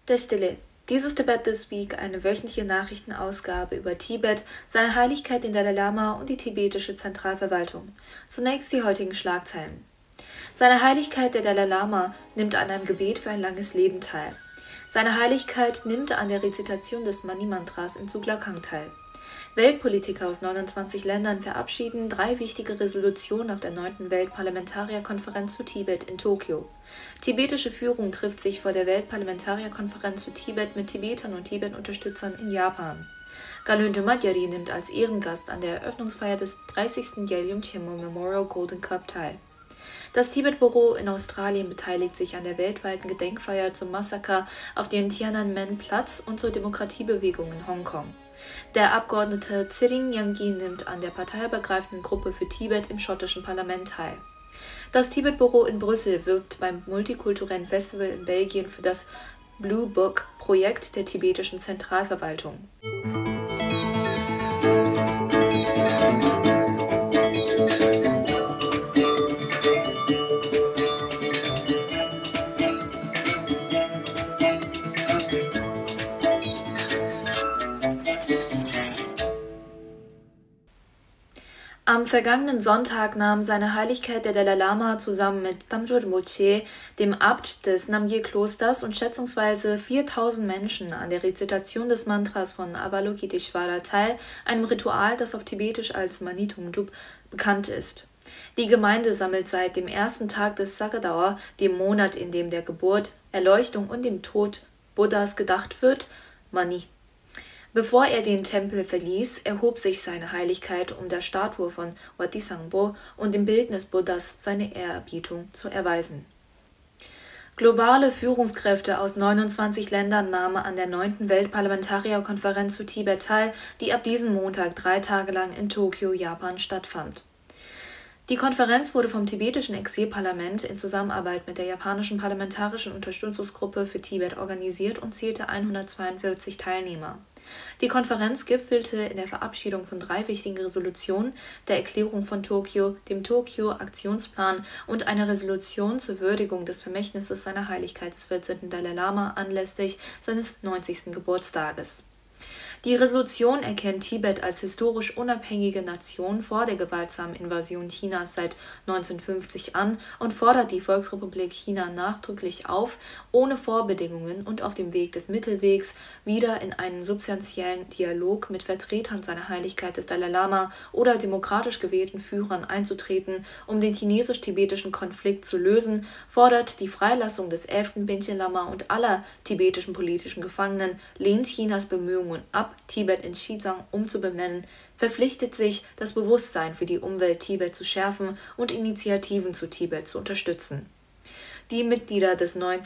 Der Stille. Dies ist Tibet This Week, eine wöchentliche Nachrichtenausgabe über Tibet, seine Heiligkeit den Dalai Lama und die tibetische Zentralverwaltung. Zunächst die heutigen Schlagzeilen. Seine Heiligkeit der Dalai Lama nimmt an einem Gebet für ein langes Leben teil. Seine Heiligkeit nimmt an der Rezitation des Mani-Mantras in Tsuklakang teil. Weltpolitiker aus 29 Ländern verabschieden 3 wichtige Resolutionen auf der 9. Weltparlamentarierkonferenz zu Tibet in Tokio. Tibetische Führung trifft sich vor der Weltparlamentarierkonferenz zu Tibet mit Tibetern und Tibet-Unterstützern in Japan. Galön Madjari nimmt als Ehrengast an der Eröffnungsfeier des 30. Yelnyum Chemo Memorial Golden Cup teil. Das Tibet-Büro in Australien beteiligt sich an der weltweiten Gedenkfeier zum Massaker auf den Tiananmen-Platz und zur Demokratiebewegung in Hongkong. Der Abgeordnete Tsering Yanggi nimmt an der parteiübergreifenden Gruppe für Tibet im schottischen Parlament teil. Das Tibet-Büro in Brüssel wirbt beim multikulturellen Festival in Belgien für das Blue Book-Projekt der tibetischen Zentralverwaltung. Am vergangenen Sonntag nahm seine Heiligkeit der Dalai Lama zusammen mit Damjur Rinpoche, dem Abt des Namgyel-Klosters, und schätzungsweise 4000 Menschen an der Rezitation des Mantras von Avalokiteshvara teil, einem Ritual, das auf Tibetisch als Manithumdup bekannt ist. Die Gemeinde sammelt seit dem ersten Tag des Sakadawa, dem Monat, in dem der Geburt, Erleuchtung und dem Tod Buddhas gedacht wird, Mani. Bevor er den Tempel verließ, erhob sich seine Heiligkeit, um der Statue von Wat Sangpo und dem Bildnis Buddhas seine Ehrerbietung zu erweisen. Globale Führungskräfte aus 29 Ländern nahmen an der 9. Weltparlamentarierkonferenz zu Tibet teil, die ab diesem Montag 3 Tage lang in Tokio, Japan stattfand. Die Konferenz wurde vom tibetischen Exilparlament in Zusammenarbeit mit der japanischen Parlamentarischen Unterstützungsgruppe für Tibet organisiert und zählte 142 Teilnehmer. Die Konferenz gipfelte in der Verabschiedung von 3 wichtigen Resolutionen, der Erklärung von Tokio, dem Tokio-Aktionsplan und einer Resolution zur Würdigung des Vermächtnisses seiner Heiligkeit des 14. Dalai Lama anlässlich seines 90. Geburtstages. Die Resolution erkennt Tibet als historisch unabhängige Nation vor der gewaltsamen Invasion Chinas seit 1950 an und fordert die Volksrepublik China nachdrücklich auf, ohne Vorbedingungen und auf dem Weg des Mittelwegs wieder in einen substanziellen Dialog mit Vertretern seiner Heiligkeit des Dalai Lama oder demokratisch gewählten Führern einzutreten, um den chinesisch-tibetischen Konflikt zu lösen, fordert die Freilassung des 11. Bintchen Lama und aller tibetischen politischen Gefangenen, lehnt Chinas Bemühungen ab, Tibet in Xizang umzubenennen, verpflichtet sich, das Bewusstsein für die Umwelt Tibet zu schärfen und Initiativen zu Tibet zu unterstützen. Die Mitglieder des 9.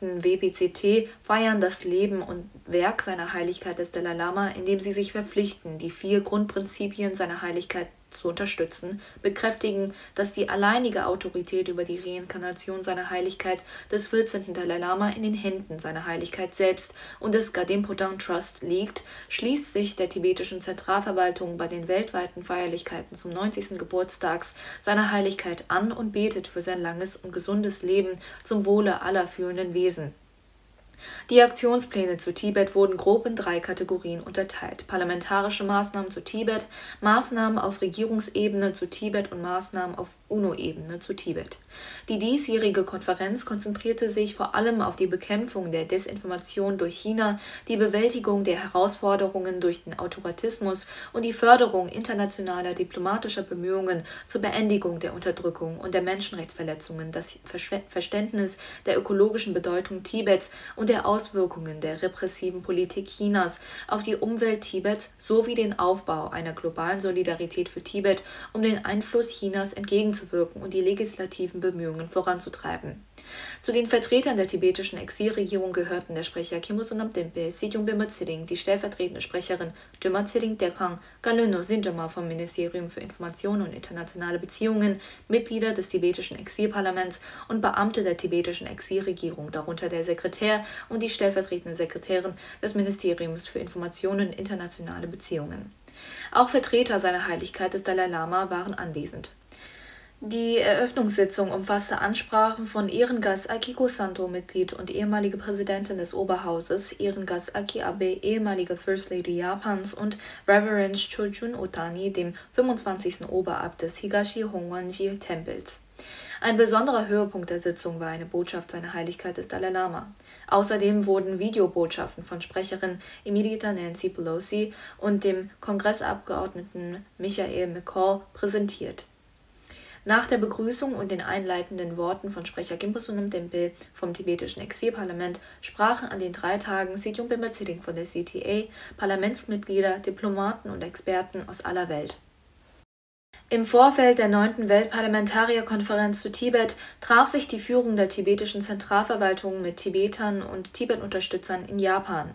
WPCT feiern das Leben und Werk seiner Heiligkeit des Dalai Lama, indem sie sich verpflichten, die 4 Grundprinzipien seiner Heiligkeit zu unterstützen, bekräftigen, dass die alleinige Autorität über die Reinkarnation seiner Heiligkeit des 14. Dalai Lama in den Händen seiner Heiligkeit selbst und des Gadimpo-Dang Trust liegt, schließt sich der tibetischen Zentralverwaltung bei den weltweiten Feierlichkeiten zum 90. Geburtstags seiner Heiligkeit an und betet für sein langes und gesundes Leben zum Wohle aller fühlenden Wesen. Die Aktionspläne zu Tibet wurden grob in 3 Kategorien unterteilt: parlamentarische Maßnahmen zu Tibet, Maßnahmen auf Regierungsebene zu Tibet und Maßnahmen auf UNO-Ebene zu Tibet. Die diesjährige Konferenz konzentrierte sich vor allem auf die Bekämpfung der Desinformation durch China, die Bewältigung der Herausforderungen durch den Autoritarismus und die Förderung internationaler diplomatischer Bemühungen zur Beendigung der Unterdrückung und der Menschenrechtsverletzungen, das Verständnis der ökologischen Bedeutung Tibets und der Auswirkungen der repressiven Politik Chinas auf die Umwelt Tibets sowie den Aufbau einer globalen Solidarität für Tibet, um den Einfluss Chinas entgegenzuwirken und die legislativen Bemühungen voranzutreiben. Zu den Vertretern der tibetischen Exilregierung gehörten der Sprecher Kimbusu Namtempe, Sidyung Bema Tsering, die stellvertretende Sprecherin Djuma Tsering Dekang, Galöno Sinjama vom Ministerium für Information und internationale Beziehungen, Mitglieder des tibetischen Exilparlaments und Beamte der tibetischen Exilregierung, darunter der Sekretär und die stellvertretende Sekretärin des Ministeriums für Information und internationale Beziehungen. Auch Vertreter seiner Heiligkeit des Dalai Lama waren anwesend. Die Eröffnungssitzung umfasste Ansprachen von Ehrengast Akiko Santo, Mitglied und ehemalige Präsidentin des Oberhauses, Ehrengast Aki Abe, ehemalige First Lady Japans, und Reverend Chojun Otani, dem 25. Oberabt des Higashi Hongwanji-Tempels. Ein besonderer Höhepunkt der Sitzung war eine Botschaft seiner Heiligkeit des Dalai Lama. Außerdem wurden Videobotschaften von Sprecherin Emerita Nancy Pelosi und dem Kongressabgeordneten Michael McCall präsentiert. Nach der Begrüßung und den einleitenden Worten von Sprecher Khenpo Sonam Tempel vom tibetischen Exilparlament sprachen an den 3 Tagen Sejong Pema Tshering von der CTA, Parlamentsmitglieder, Diplomaten und Experten aus aller Welt. Im Vorfeld der 9. Weltparlamentarierkonferenz zu Tibet traf sich die Führung der tibetischen Zentralverwaltung mit Tibetern und Tibet-Unterstützern in Japan.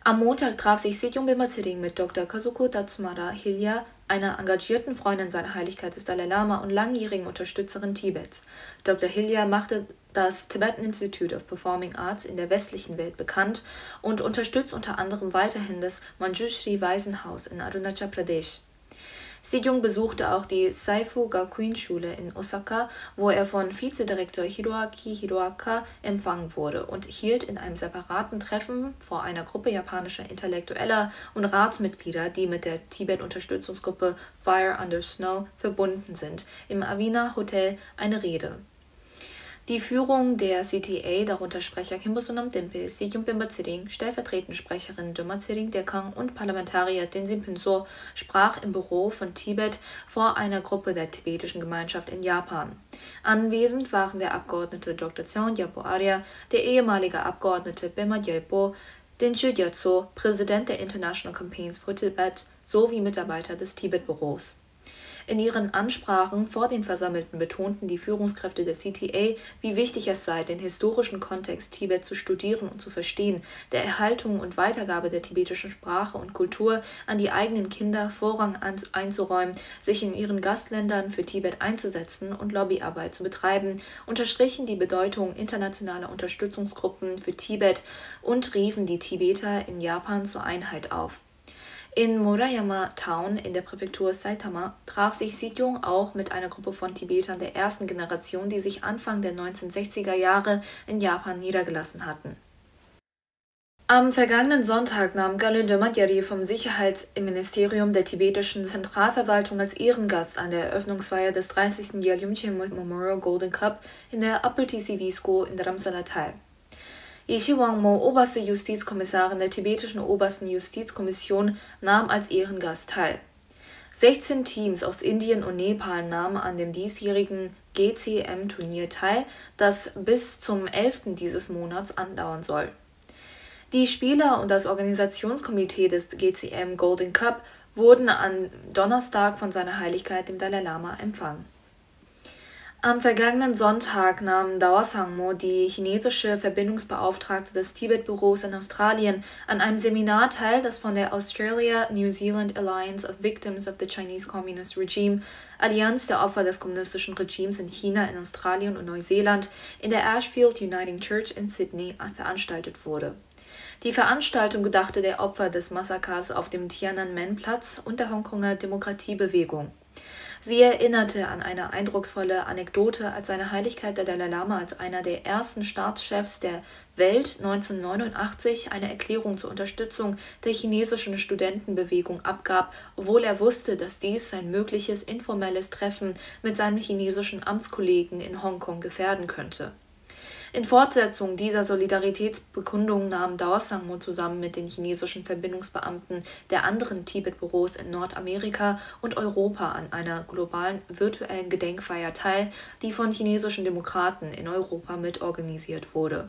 Am Montag traf sich Sejong Pema Tshering mit Dr. Kazuko Tatsumara Hilya, einer engagierten Freundin seiner Heiligkeit des Dalai Lama und langjährigen Unterstützerin Tibets. Dr. Hilya machte das Tibetan Institute of Performing Arts in der westlichen Welt bekannt und unterstützt unter anderem weiterhin das Manjushri Waisenhaus in Arunachal Pradesh. Sejong besuchte auch die Seifu Gakuin-Schule in Osaka, wo er von Vizedirektor Hiroaki Hiroaka empfangen wurde, und hielt in einem separaten Treffen vor einer Gruppe japanischer Intellektueller und Ratsmitglieder, die mit der Tibet-Unterstützungsgruppe Fire Under Snow verbunden sind, im Avina Hotel eine Rede. Die Führung der CTA, darunter Sprecher Khenpo Sonam Tempel, Sejong Pema Tshering, stellvertretende Sprecherin Doma Tsering Dekang und Parlamentarier Tenzin Pinso, sprach im Büro von Tibet vor einer Gruppe der tibetischen Gemeinschaft in Japan. Anwesend waren der Abgeordnete Dr. Tseon Gyalpo Arya, der ehemalige Abgeordnete Pema Gyalpo, Dengyu Gyatso, Präsident der International Campaigns for Tibet, sowie Mitarbeiter des Tibet-Büros. In ihren Ansprachen vor den Versammelten betonten die Führungskräfte der CTA, wie wichtig es sei, den historischen Kontext Tibet zu studieren und zu verstehen, der Erhaltung und Weitergabe der tibetischen Sprache und Kultur an die eigenen Kinder Vorrang einzuräumen, sich in ihren Gastländern für Tibet einzusetzen und Lobbyarbeit zu betreiben, unterstrichen die Bedeutung internationaler Unterstützungsgruppen für Tibet und riefen die Tibeter in Japan zur Einheit auf. In Murayama Town in der Präfektur Saitama traf sich Sejong auch mit einer Gruppe von Tibetern der ersten Generation, die sich Anfang der 1960er Jahre in Japan niedergelassen hatten. Am vergangenen Sonntag nahm Galön Dömadjari vom Sicherheitsministerium der tibetischen Zentralverwaltung als Ehrengast an der Eröffnungsfeier des 30. Yeolyumche Memorial Golden Cup in der Upper TCV School in Dharamsala teil. Yeshi Wangmo, oberste Justizkommissarin der tibetischen Obersten Justizkommission, nahm als Ehrengast teil. 16 Teams aus Indien und Nepal nahmen an dem diesjährigen GCM-Turnier teil, das bis zum 11. dieses Monats andauern soll. Die Spieler und das Organisationskomitee des GCM Golden Cup wurden am Donnerstag von seiner Heiligkeit dem Dalai Lama empfangen. Am vergangenen Sonntag nahm Daw Sangmo, die chinesische Verbindungsbeauftragte des Tibet-Büros in Australien, an einem Seminar teil, das von der Australia-New Zealand Alliance of Victims of the Chinese Communist Regime, Allianz der Opfer des kommunistischen Regimes in China, in Australien und Neuseeland, in der Ashfield Uniting Church in Sydney veranstaltet wurde. Die Veranstaltung gedachte der Opfer des Massakers auf dem Tiananmen-Platz und der Hongkonger Demokratiebewegung. Sie erinnerte an eine eindrucksvolle Anekdote, als seine Heiligkeit der Dalai Lama als einer der ersten Staatschefs der Welt 1989 eine Erklärung zur Unterstützung der chinesischen Studentenbewegung abgab, obwohl er wusste, dass dies sein mögliches informelles Treffen mit seinem chinesischen Amtskollegen in Hongkong gefährden könnte. In Fortsetzung dieser Solidaritätsbekundung nahm Daw Sangmo zusammen mit den chinesischen Verbindungsbeamten der anderen Tibet-Büros in Nordamerika und Europa an einer globalen virtuellen Gedenkfeier teil, die von chinesischen Demokraten in Europa mitorganisiert wurde.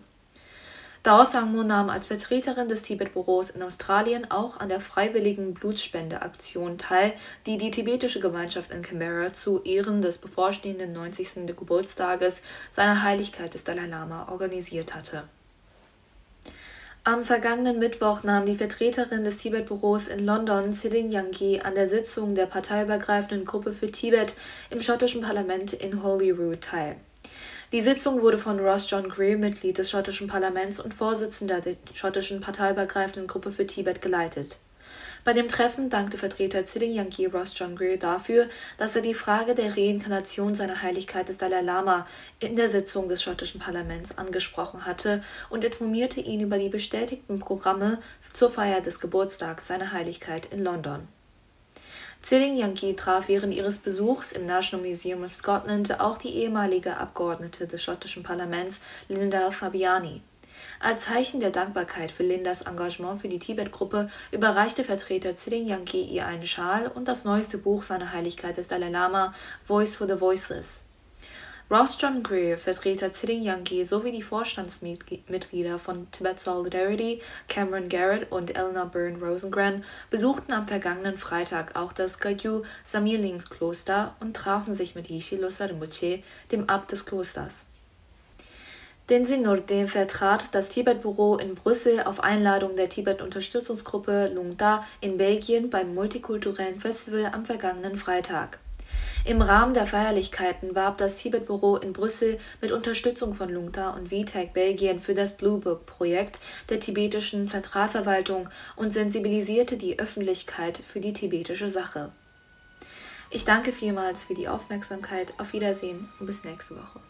Daw Sangmo nahm als Vertreterin des Tibet-Büros in Australien auch an der freiwilligen Blutspendeaktion teil, die die tibetische Gemeinschaft in Canberra zu Ehren des bevorstehenden 90. Geburtstages seiner Heiligkeit des Dalai Lama organisiert hatte. Am vergangenen Mittwoch nahm die Vertreterin des Tibet-Büros in London, Siding Yangi, an der Sitzung der parteiübergreifenden Gruppe für Tibet im schottischen Parlament in Holyrood teil. Die Sitzung wurde von Ross John Greer, Mitglied des schottischen Parlaments und Vorsitzender der schottischen parteiübergreifenden Gruppe für Tibet, geleitet. Bei dem Treffen dankte Vertreter Tshering Yanggi Ross John Greer dafür, dass er die Frage der Reinkarnation seiner Heiligkeit des Dalai Lama in der Sitzung des schottischen Parlaments angesprochen hatte und informierte ihn über die bestätigten Programme zur Feier des Geburtstags seiner Heiligkeit in London. Tshering Yanggi traf während ihres Besuchs im National Museum of Scotland auch die ehemalige Abgeordnete des schottischen Parlaments Linda Fabiani. Als Zeichen der Dankbarkeit für Lindas Engagement für die Tibet-Gruppe überreichte Vertreter Tshering Yanggi ihr einen Schal und das neueste Buch seiner Heiligkeit des Dalai Lama, Voice for the Voiceless. Ross John Greer, Vertreter Tshering Yanggi sowie die Vorstandsmitglieder von Tibet Solidarity, Cameron Garrett und Eleanor Byrne Rosengren, besuchten am vergangenen Freitag auch das Kagyu Samyelingskloster und trafen sich mit Yeshe Losar Rinpoche, dem Abt des Klosters. Tenzin Nordin vertrat das Tibet-Büro in Brüssel auf Einladung der Tibet-Unterstützungsgruppe Lungta in Belgien beim multikulturellen Festival am vergangenen Freitag. Im Rahmen der Feierlichkeiten warb das Tibet-Büro in Brüssel mit Unterstützung von Lungta und VTAC Belgien für das Blue Book-Projekt der tibetischen Zentralverwaltung und sensibilisierte die Öffentlichkeit für die tibetische Sache. Ich danke vielmals für die Aufmerksamkeit, auf Wiedersehen und bis nächste Woche.